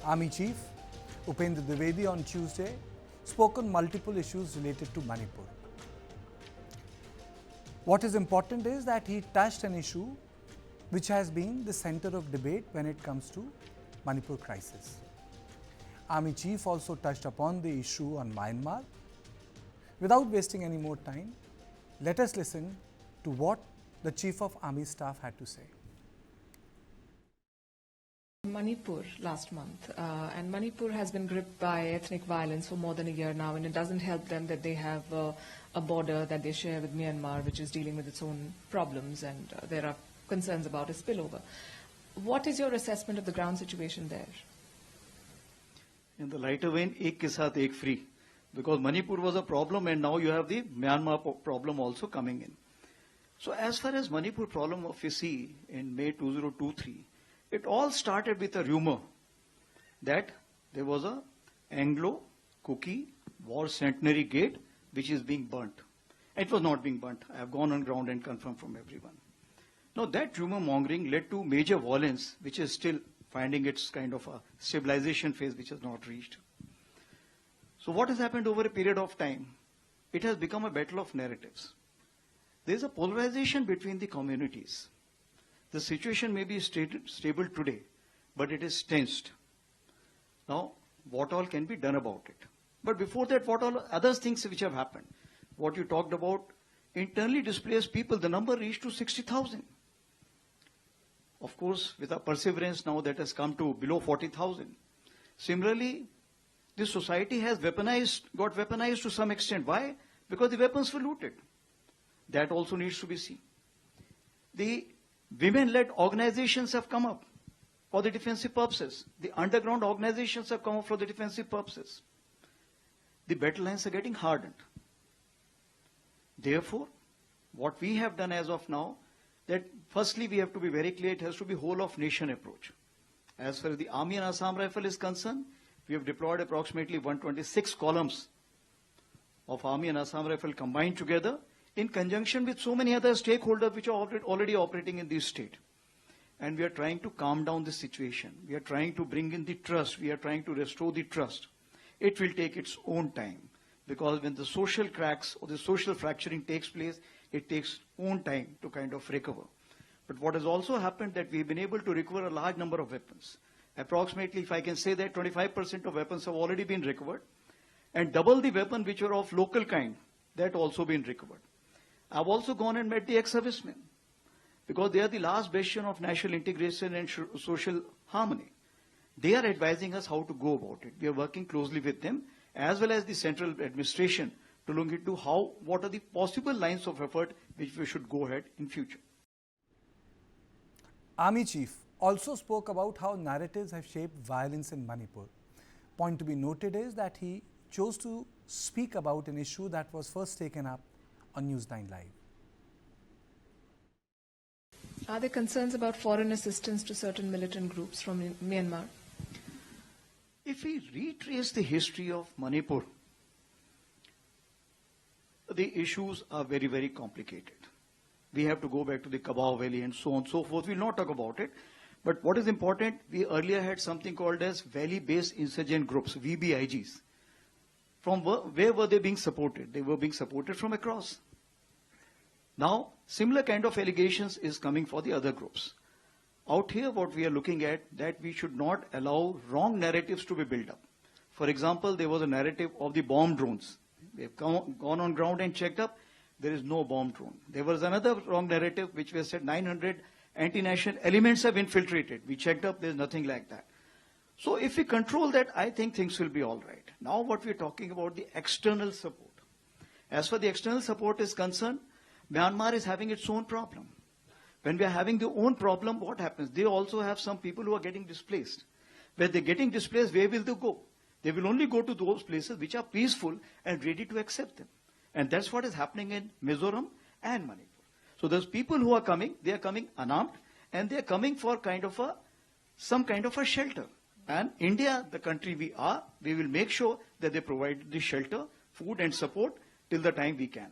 Army Chief Upendra Dwivedi on Tuesday spoke on multiple issues related to Manipur. What is important is that he touched an issue which has been the center of debate when it comes to Manipur crisis. Army Chief also touched upon the issue on Myanmar. Without wasting any more time, let us listen to what the Chief of Army Staff had to say. Manipur last month, and Manipur has been gripped by ethnic violence for more than a year now, and it doesn't help them that they have a border that they share with Myanmar, which is dealing with its own problems, and there are concerns about a spillover. What is your assessment of the ground situation there? In the lighter vein, ek ke saath ek free, because Manipur was a problem and now you have the Myanmar problem also coming in. So as far as Manipur problem of we see in May 2023, it all started with a rumor that there was a Anglo-Kuki War Centenary Gate which is being burnt. It was not being burnt. I have gone on ground and confirmed from everyone. Now that rumor mongering led to major violence which is still finding its kind of a stabilization phase which has not reached. So what has happened over a period of time? It has become a battle of narratives. There is a polarization between the communities. The situation may be stable today, but it is tensed. Now, what all can be done about it? But before that, what all other things which have happened? What you talked about, internally displaced people, the number reached to 60,000. Of course, with our perseverance now that has come to below 40,000. Similarly, this society has got weaponized to some extent. Why? Because the weapons were looted. That also needs to be seen. The women-led organizations have come up for the defensive purposes. The underground organizations have come up for the defensive purposes. The battle lines are getting hardened. Therefore, what we have done as of now, that firstly we have to be very clear, it has to be whole of nation approach. As far as the Army and Assam Rifles is concerned, we have deployed approximately 126 columns of Army and Assam Rifle combined together in conjunction with so many other stakeholders which are already operating in this state. And we are trying to calm down the situation. We are trying to bring in the trust. We are trying to restore the trust. It will take its own time, because when the social cracks or the social fracturing takes place, it takes own time to kind of recover. But what has also happened that we've been able to recover a large number of weapons. Approximately, if I can say that 25% of weapons have already been recovered, and double the weapon which are of local kind, that also been recovered. I've also gone and met the ex-servicemen, because they are the last bastion of national integration and social harmony. They are advising us how to go about it. We are working closely with them, as well as the central administration, to look into what are the possible lines of effort which we should go ahead in future. Army Chief also spoke about how narratives have shaped violence in Manipur. Point to be noted is that he chose to speak about an issue that was first taken up on News9 Live. Are there concerns about foreign assistance to certain militant groups from Myanmar? If we retrace the history of Manipur, the issues are very, very complicated. We have to go back to the Kabao Valley and so on and so forth. We'll not talk about it. But what is important, we earlier had something called as Valley-Based Insurgent Groups, VBIGs. From where were they being supported? They were being supported from across. Now, similar kind of allegations is coming for the other groups. Out here, what we are looking at, that we should not allow wrong narratives to be built up. For example, there was a narrative of the bomb drones. We have gone on ground and checked up, there is no bomb drone. There was another wrong narrative which was said 900 anti-national elements have infiltrated. We checked up, there is nothing like that. So if we control that, I think things will be all right. Now what we are talking about, the external support. As far as the external support is concerned, Myanmar is having its own problem. When we are having their own problem, what happens? They also have some people who are getting displaced. When they're getting displaced, where will they go? They will only go to those places which are peaceful and ready to accept them. And that's what is happening in Mizoram and Manipur. So those people who are coming, they are coming unarmed, and they are coming for some kind of a shelter. And India, the country we are, we will make sure that they provide the shelter, food and support till the time we can.